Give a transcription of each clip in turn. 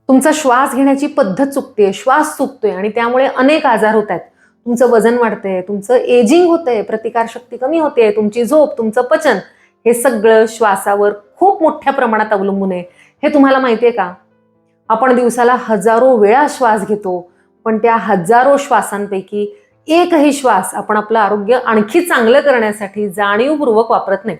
तुमचा श्वास घेण्याची पद्धत चुकते, श्वास चुकतोय आणि त्यामुळे अनेक आजार होत आहेत. तुमचं वजन वाढतंय, तुमचं एजिंग होतंय, प्रतिकारशक्ती कमी होते, तुमची झोप, तुमचं पचन हे सगळं श्वासावर खूप मोठ्या प्रमाणात अवलंबून आहे. हे तुम्हाला माहिती आहे का? आपण दिवसाला हजारो वेळा श्वास घेतो, पण त्या हजारो श्वासांपैकी एकही श्वास आपण आपलं आरोग्य आणखी चांगलं करण्यासाठी जाणीवपूर्वक वापरत नाही.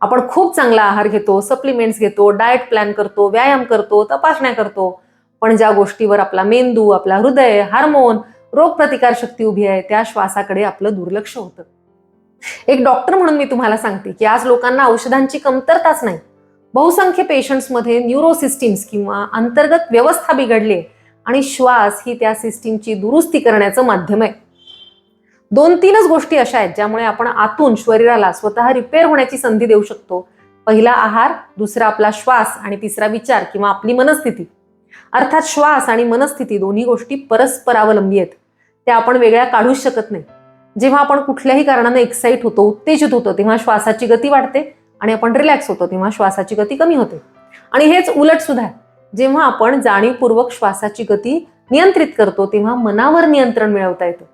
आपण खूप चांगला आहार घेतो, सप्लिमेंट्स घेतो, डाएट प्लॅन करतो, व्यायाम करतो, तपासण्या करतो, पण ज्या गोष्टीवर आपला मेंदू, आपला हृदय, हार्मोन, रोगप्रतिकारशक्ती उभी आहे त्या श्वासाकडे आपलं दुर्लक्ष होतं. एक डॉक्टर म्हणून मी तुम्हाला सांगते की आज लोकांना औषधांची कमतरताच नाही. बहुसंख्य पेशंट्समध्ये न्यूरोसिस्टीम्स किंवा अंतर्गत व्यवस्था बिघडली आणि श्वास ही त्या सिस्टीमची दुरुस्ती करण्याचं माध्यम आहे. 2-3च गोष्टी अशा आहेत ज्यामुळे आपण आतून शरीराला स्वतः रिपेअर होण्याची संधी देऊ शकतो. पहिला आहार, दुसरा आपला श्वास आणि तिसरा विचार किंवा आपली मनस्थिती. अर्थात श्वास आणि मनस्थिती दोन्ही गोष्टी परस्परावलंबी आहेत. त्या आपण वेगळ्या काढूच शकत नाही. जेव्हा आपण कुठल्याही कारणाने एक्साइट होतो, उत्तेजित होतो, तेव्हा श्वासाची गती वाढते आणि आपण रिलॅक्स होतो तेव्हा श्वासाची गती कमी होते. आणि हेच उलट सुद्धा आहे. जेव्हा आपण जाणीवपूर्वक श्वासाची गती नियंत्रित करतो तेव्हा मनावर नियंत्रण मिळवता येतं.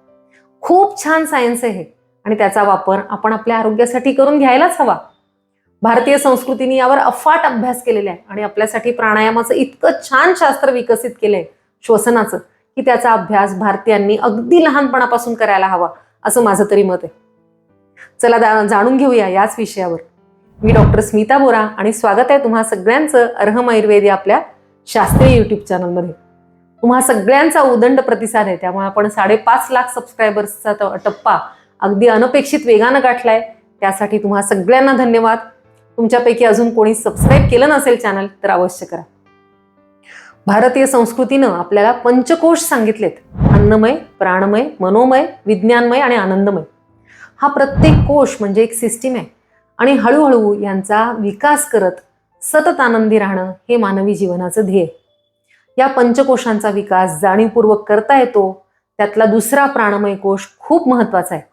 खूप छान सायन्स आहे हे आणि त्याचा वापर आपण आपल्या आरोग्यासाठी करून घ्यायलाच हवा. भारतीय संस्कृतीने यावर अफाट अभ्यास केलेला आहे आणि आपल्यासाठी प्राणायामाचं इतकं छान शास्त्र विकसित केलंय श्वसनाचं, की त्याचा अभ्यास भारतीयांनी अगदी लहानपणापासून करायला हवा असं माझं तरी मत आहे. चला जाणून घेऊया याच विषयावर. मी डॉक्टर स्मिता बोरा आणि स्वागत आहे तुम्हा सगळ्यांचं अर्हम आयुर्वेद या आपल्या शास्त्रीय युट्यूब चॅनलमध्ये. तुम्हा सगळ्यांचा उदंड प्रतिसाद आहे, त्यामुळे आपण 5.5 लाख सबस्क्रायबर्सचा टप्पा अगदी अनपेक्षित वेगानं गाठलाय. त्यासाठी तुम्हा सगळ्यांना धन्यवाद. तुमच्यापैकी अजून कोणी सबस्क्राईब केलं नसेल चॅनल तर अवश्य करा. भारतीय संस्कृतीनं आपल्याला पंचकोश सांगितलेत: अन्नमय, प्राणमय, मनोमय, विज्ञानमय आणि आनंदमय. हा प्रत्येक कोश म्हणजे एक सिस्टीम आहे आणि हळूहळू यांचा विकास करत सतत आनंदी राहणं हे मानवी जीवनाचं ध्येय. या पंचकोशांचा विकास जाणीवपूर्वक करता येतो. त्यातला दुसरा प्राणमय कोश खूप महत्वाचा आहे.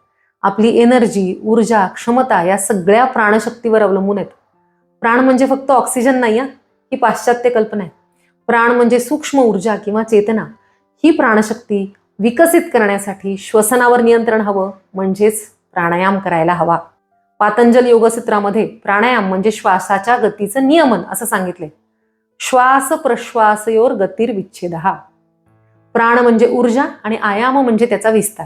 आपली एनर्जी, ऊर्जा, क्षमता या सगळ्या प्राणशक्तीवर अवलंबून आहेत. प्राण म्हणजे फक्त ऑक्सिजन नाही, ही पाश्चात्य कल्पना आहे. प्राण म्हणजे सूक्ष्म ऊर्जा किंवा चेतना. ही प्राणशक्ती विकसित करण्यासाठी श्वसनावर नियंत्रण हवं, म्हणजेच प्राणायाम करायला हवा. पातंजल योगसूत्रामध्ये प्राणायाम म्हणजे श्वासाच्या गतीचं नियमन असं सांगितले. श्वास प्रश्वासयोर गतिर्विच्छेदः. प्राण म्हणजे ऊर्जा आणि आयाम म्हणजे त्याचा विस्तार.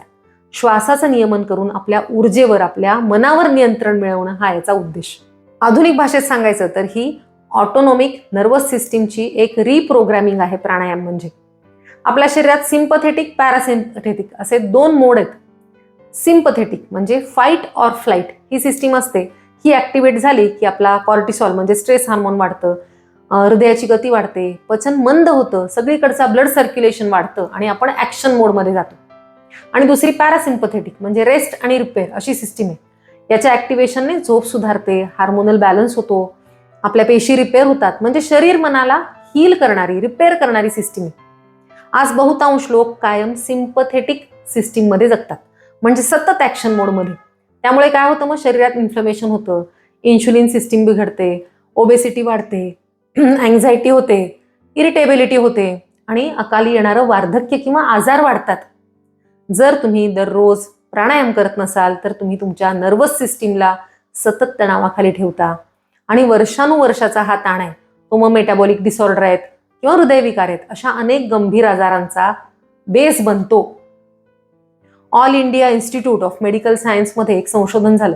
श्वासाचं नियमन करून आपल्या ऊर्जेवर, आपल्या मनावर नियंत्रण मिळवणं हा याचा उद्देश. आधुनिक भाषेत सांगायचं तर ही ऑटोनॉमिक नर्वस सिस्टीमची एक रिप्रोग्रॅमिंग आहे प्राणायाम म्हणजे. आपल्या शरीरात सिम्पथेटिक, पॅरासिम्पथेटिक असे 2 मोड आहेत. सिम्पथेटिक म्हणजे fight or flight he system असते. ही ऍक्टिव्हेट झाली की आपला कॉर्टिसॉल म्हणजे स्ट्रेस हार्मोन वाढतं, हृदयाची गती वाढते, पचन मंद होतं, सगळीकडचा ब्लड सर्क्युलेशन वाढतं आणि आपण ऍक्शन मोडमध्ये जातो. आणि दुसरी पॅरासिम्पथेटिक म्हणजे रेस्ट आणि रिपेअर अशी सिस्टीम आहे. याच्या ऍक्टिव्हेशनने झोप सुधारते, हार्मोनल बॅलन्स होतो, आपल्या पेशी रिपेअर होतात. म्हणजे शरीर मनाला हील करणारी, रिपेअर करणारी सिस्टीम आहे. आज बहुतांश लोक कायम सिम्पथेटिक सिस्टीम मध्ये जगतात, म्हणजे सतत ऍक्शन मोडमध्ये. त्यामुळे काय होतं, मग शरीरात इन्फ्लमेशन होतं, इन्शुलिन सिस्टीम बिघडते, ओबेसिटी वाढते, अँझायटी होते, इरिटेबिलिटी होते आणि अकाली येणारं वार्धक्य किंवा आजार वाढतात. जर तुम्ही दररोज प्राणायाम करत नसाल तर तुम्ही तुमच्या नर्वस सिस्टीमला सतत तणावाखाली ठेवता आणि वर्षानुवर्षाचा हा ताण आहे तो मग मेटाबॉलिक डिसऑर्डर आहेत किंवा हृदयविकार आहेत अशा अनेक गंभीर आजारांचा बेस बनतो. All India institute of medical सायन्समध्ये एक संशोधन झालं.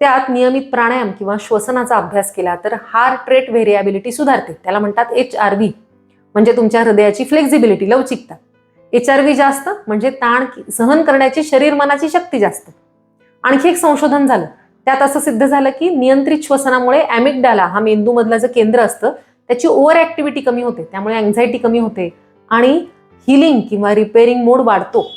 त्यात नियमित प्राणायाम किंवा श्वसनाचा अभ्यास केला तर हार्ट रेट व्हेरिएबिलिटी सुधारते. त्याला म्हणतात HRV, म्हणजे तुमच्या हृदयाची फ्लेक्झिबिलिटी, लवचिकता. HRV जास्त म्हणजे ताण सहन करण्याची शरीर मनाची शक्ती जास्त. आणखी एक संशोधन झालं. त्यात असं सिद्ध झालं की नियंत्रित श्वसनामुळे ॲमिग्डाला हा मेंदूमधलं जे केंद्र असतं त्याची ओव्हर ऍक्टिव्हिटी कमी होते, त्यामुळे अँझायटी कमी होते आणि हिलिंग किंवा रिपेअरिंग मोड वाढतो.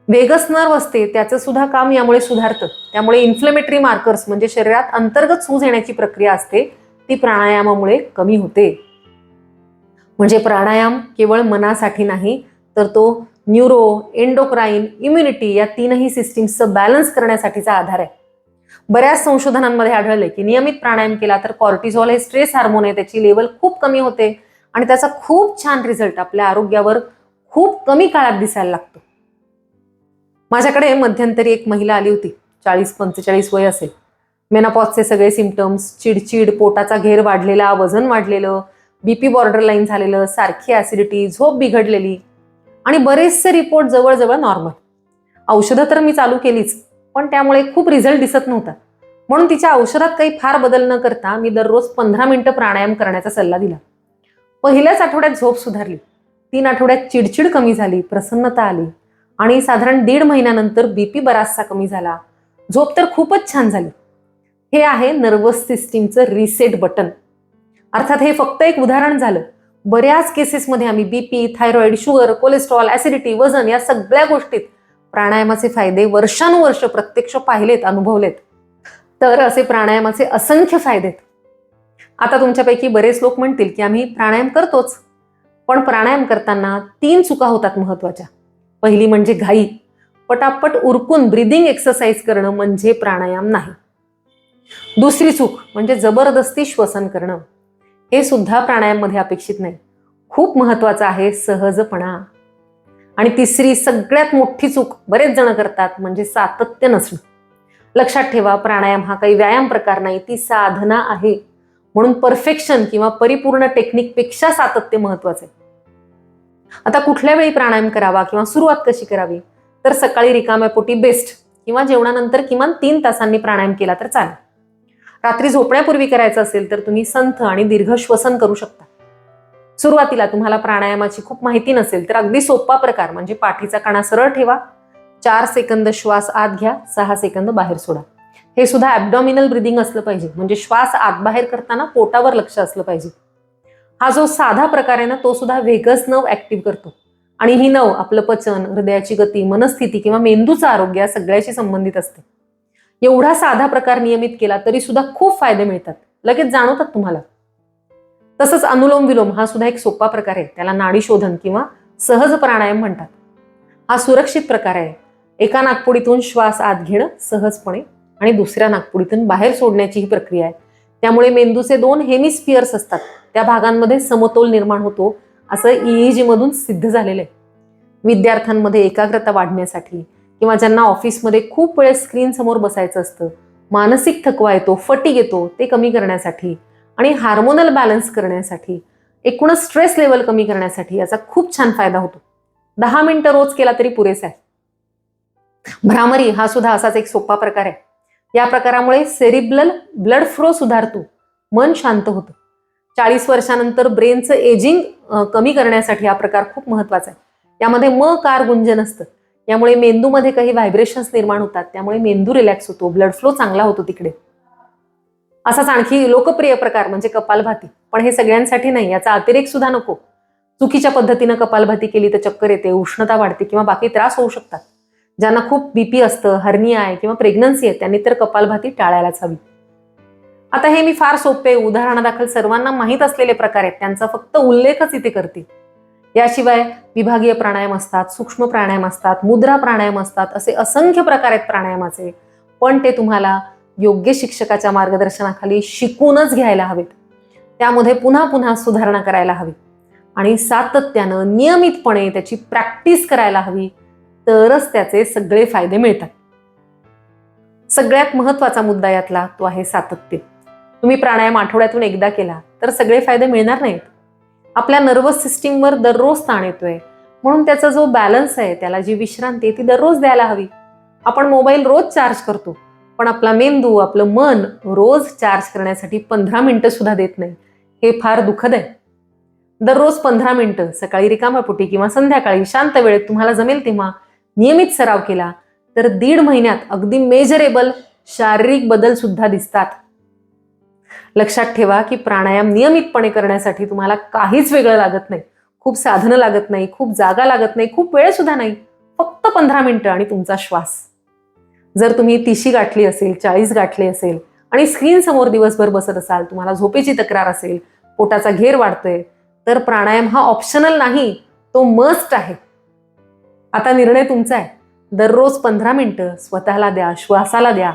वेगस नर्व असते त्याचं सुद्धा काम यामुळे सुधारतं. त्यामुळे इन्फ्लेमेटरी मार्कर्स म्हणजे शरीरात अंतर्गत सूज येण्याची प्रक्रिया असते ती प्राणायामामुळे कमी होते. म्हणजे प्राणायाम केवळ मनासाठी नाही तर तो न्यूरो, एंडोक्राईन, इम्युनिटी या 3ही सिस्टीम्सचं बॅलन्स करण्यासाठीचा आधार आहे. बऱ्याच संशोधनांमध्ये आढळले की नियमित प्राणायाम केला तर कॉर्टिसॉल हे स्ट्रेस हार्मोन आहे त्याची लेवल खूप कमी होते आणि त्याचा खूप छान रिझल्ट आपल्या आरोग्यावर खूप कमी काळात दिसायला लागतो. माझ्याकडे मध्यंतरी एक महिला आली होती, 40-45 वय असेल. मेनोपॉजचे सगळे सिम्पटम्स, चिडचिड, पोटाचा घेर वाढलेला, वजन वाढलेलं, बीपी बॉर्डरलाईन झालेलं, सारखी ऍसिडिटी, झोप बिघडलेली आणि बरेचसे रिपोर्ट जवळजवळ नॉर्मल. औषधं तर मी चालू केलीच, पण त्यामुळे खूप रिझल्ट दिसत नव्हता. म्हणून तिच्या औषधात काही फार बदल न करता मी दररोज 15 मिनिटं प्राणायाम करण्याचा सल्ला दिला. पहिल्याच आठवड्यात झोप सुधारली, 3 आठवड्यात चिडचिड कमी झाली, प्रसन्नता आली आणि साधारण 1.5 महिन्यानंतर बीपी बराचसा कमी झाला. झोप तर खूपच छान झाली. हे आहे नर्वस सिस्टीमचं रिसेट बटन. अर्थात हे फक्त एक उदाहरण झालं. बऱ्याच केसेसमध्ये आम्ही BP, thyroid, sugar, cholesterol, acidity, वजन या सगळ्या गोष्टीत प्राणायामाचे फायदे वर्षानुवर्ष प्रत्यक्ष पाहिलेत, अनुभवलेत. तर असे प्राणायामाचे असंख्य फायदे आहेत. आता तुमच्यापैकी बरेच लोक म्हणतील की आम्ही प्राणायाम करतोच, पण प्राणायाम करताना 3 चुका होतात महत्वाच्या. पहिली म्हणजे घाई. पटापट उरकून ब्रीदिंग एक्सरसाइज करणं म्हणजे प्राणायाम नाही. दुसरी चूक म्हणजे जबरदस्ती श्वसन करणं. हे सुद्धा प्राणायाममध्ये अपेक्षित नाही. खूप महत्वाचं आहे सहजपणा. आणि तिसरी सगळ्यात मोठी चूक बरेच जण करतात म्हणजे सातत्य नसणं. लक्षात ठेवा, प्राणायाम हा काही व्यायाम प्रकार नाही, ती साधना आहे. म्हणून परफेक्शन किंवा परिपूर्ण टेक्निकपेक्षा सातत्य महत्वाचं आहे. आता कुठल्या वेळी प्राणायाम करावा किंवा सुरुवात कशी करावी, तर सकाळी रिकाम्या पोटी बेस्ट, किंवा जेवणानंतर किमान 3 तासांनी प्राणायाम केला तर चालेल. रात्री झोपण्यापूर्वी करायचं असेल तर तुम्ही संथ आणि दीर्घ श्वसन करू शकता. सुरुवातीला तुम्हाला प्राणायामाची खूप माहिती नसेल तर अगदी सोपा प्रकार म्हणजे पाठीचा कणा सरळ ठेवा, 4 सेकंद श्वास आत घ्या, 6 सेकंद बाहेर सोडा. हे सुद्धा ॲब्डॉमिनल ब्रीदिंग असलं पाहिजे, म्हणजे श्वास आत बाहेर करताना पोटावर लक्ष असलं पाहिजे. हा जो साधा प्रकार आहे ना, तो सुद्धा व्हेगस नर्व ऍक्टिव्ह करतो. आणि ही नर्व आपलं पचन, हृदयाची गती, मनस्थिती किंवा मेंदूचं आरोग्य या सगळ्याशी संबंधित असते. एवढा साधा प्रकार नियमित केला तरी सुद्धा खूप फायदे मिळतात, लगेच जाणवतात तुम्हाला. तसंच अनुलोम विलोम हा सुद्धा एक सोपा प्रकार आहे. त्याला नाडी शोधन किंवा सहज प्राणायाम म्हणतात. हा सुरक्षित प्रकार आहे. एका नाकपुडीतून श्वास आत घेणं सहजपणे आणि दुसऱ्या नाकपुडीतून बाहेर सोडण्याची ही प्रक्रिया आहे. त्यामुळे मेंदूचे 2 हेमिस्फिअर्स असतात, त्या भागांमध्ये समतोल निर्माण होतो, असं EEG मधून सिद्ध झालेलं आहे. विद्यार्थ्यांमध्ये एकाग्रता वाढण्यासाठी किंवा ज्यांना ऑफिसमध्ये खूप वेळ स्क्रीन समोर बसायचं असतं, मानसिक थकवा येतो, फटीग येतो, ते कमी करण्यासाठी आणि हार्मोनल बॅलन्स करण्यासाठी, एकूणच स्ट्रेस लेवल कमी करण्यासाठी याचा खूप छान फायदा होतो. 10 मिनिटं रोज केला तरी पुरेसा आहे. भ्रामरी हा सुद्धा असाच एक सोपा प्रकार आहे. या प्रकारामुळे सेरिब्रल ब्लड फ्लो सुधारतो, मन शांत होतं. 40 वर्षानंतर ब्रेनचं एजिंग कमी करण्यासाठी हा प्रकार खूप महत्वाचा आहे. यामध्ये म कार गुंजन असतं. यामुळे मेंदूमध्ये काही व्हायब्रेशन्स निर्माण होतात, त्यामुळे मेंदू रिलॅक्स होतो, ब्लड फ्लो चांगला होतो तिकडे. असाच आणखी लोकप्रिय प्रकार म्हणजे कपालभाती, पण हे सगळ्यांसाठी नाही, याचा अतिरेक सुद्धा नको. चुकीच्या पद्धतीनं कपालभाती केली तर चक्कर येते, उष्णता वाढते किंवा बाकी त्रास होऊ शकतात. ज्यांना खूप बीपी असतं, हर्निया आहे किंवा प्रेग्नन्सी आहे, त्यांनी तर कपालभाती टाळायलाच हवी. आता हे मी फार सोपे उदाहरणादाखल सर्वांना माहीत असलेले प्रकार आहेत, त्यांचा फक्त उल्लेखच इथे करते. याशिवाय विभागीय प्राणायाम असतात, सूक्ष्म प्राणायाम असतात, मुद्रा प्राणायाम असतात, असे असंख्य प्रकार आहेत प्राणायामाचे. पण ते तुम्हाला योग्य शिक्षकाच्या मार्गदर्शनाखाली शिकूनच घ्यायला हवेत. त्यामध्ये पुन्हा पुन्हा सुधारणा करायला हवी आणि सातत्यानं नियमितपणे त्याची प्रॅक्टिस करायला हवी, तरच त्याचे सगळे फायदे मिळतात. सगळ्यात महत्वाचा मुद्दा यातला तो आहे सातत्य. तुम्ही प्राणायाम आठवड्यातून एकदा केला तर सगळे फायदे मिळणार नाहीत. आपल्या नर्वस सिस्टीमवर दररोज ताण येतोय, म्हणून त्याचा जो बॅलन्स आहे, त्याला जी विश्रांती ती दररोज द्यायला हवी. आपण मोबाईल रोज चार्ज करतो, पण आपला मेंदू, आपलं मन रोज चार्ज करण्यासाठी 15 मिनिटं सुद्धा देत नाही. हे फार दुःखद आहे. दररोज 15 मिनिटं सकाळी रिकाम्या पोटी किंवा संध्याकाळी शांत वेळेत तुम्हाला जमेल तेव्हा नियमित सराव केला तर 1.5 महिन्यात अगदी मेजरेबल शारीरिक बदल सुद्धा दिसतात. लक्षात ठेवा की प्राणायाम नियमितपणे करण्यासाठी तुम्हाला काहीच वेगळं लागत नाही, खूप साधनं लागत नाही, खूप जागा लागत नाही, खूप वेळ सुद्धा नाही. फक्त 15 मिनिटं आणि तुमचा श्वास. जर तुम्ही 30 गाठली असेल, 40 गाठली असेल आणि स्क्रीन समोर दिवसभर बसत असाल, तुम्हाला झोपेची तक्रार असेल, पोटाचा घेर वाढतोय, तर प्राणायाम हा ऑप्शनल नाही, तो मस्ट आहे. आता निर्णय तुमचा आहे. दररोज 15 मिनिटं स्वतःला द्या, श्वासाला द्या,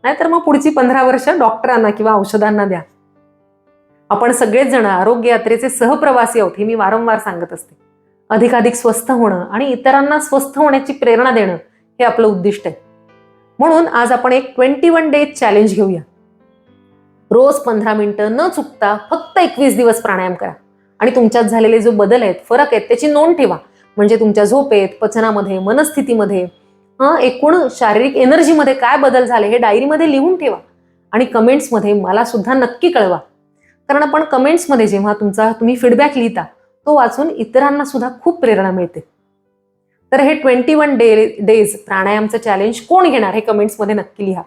नाहीतर मग पुढची 15 वर्ष डॉक्टरांना किंवा औषधांना द्या. आपण सगळेच जण आरोग्य यात्रेचे सहप्रवासी आहोत हे मी वारंवार सांगत असते. अधिकाधिक स्वस्थ होणं आणि इतरांना स्वस्थ होण्याची प्रेरणा देणं हे आपलं उद्दिष्ट आहे. म्हणून आज आपण एक 21 डेज चॅलेंज घेऊया. रोज 15 मिनिटं न चुकता फक्त 21 दिवस प्राणायाम करा आणि तुमच्यात झालेले जो बदल आहेत, फरक आहेत त्याची नोंद ठेवा. म्हणजे तुमच्या झोपेत, पचनामध्ये, मनस्थितीमध्ये, एकूण शारीरिक एनर्जीमध्ये काय बदल झाले हे डायरीमध्ये लिहून ठेवा आणि कमेंट्समध्ये मला सुद्धा नक्की कळवा. कारण आपण कमेंट्समध्ये जेव्हा तुम्ही फीडबॅक लिहिता तो वाचून इतरांना सुद्धा खूप प्रेरणा मिळते. तर हे 21 डेज प्राणायामचं चॅलेंज कोण घेणार हे कमेंट्समध्ये नक्की लिहा.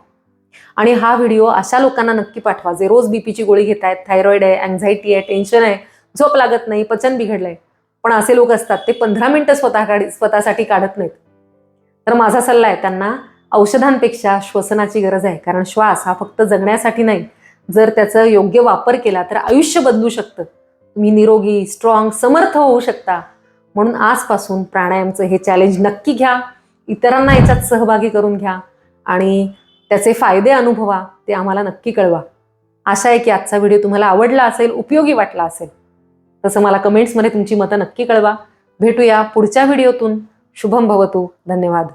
आणि हा व्हिडिओ अशा लोकांना नक्की पाठवा जे रोज बीपीची गोळी घेत आहेत, थायरॉइड आहे, अँझायटी आहे, टेन्शन आहे, झोप लागत नाही, पचन बिघडलंय. पण असे लोक असतात ते 15 मिनिटं स्वतःसाठी काढत नाहीत. तर माझा सल्ला आहे त्यांना, औषधांपेक्षा श्वसनाची गरज आहे. कारण श्वास हा फक्त जगण्यासाठी नाही, जर त्याचा योग्य वापर केला तर आयुष्य बदलू शकतं. तुम्ही निरोगी, स्ट्रॉंग, समर्थ होऊ शकता. म्हणून आजपासून प्राणायामचं हे चॅलेंज नक्की घ्या, इतरांना याच्यात सहभागी करून घ्या आणि त्याचे फायदे अनुभवा, ते आम्हाला नक्की कळवा. आशा आहे की आजचा व्हिडिओ तुम्हाला आवडला असेल, उपयोगी वाटला असेल. तसं मला कमेंट्समध्ये तुमची मतं नक्की कळवा. भेटूया पुढच्या व्हिडिओतून. शुभम भवतु. धन्यवाद.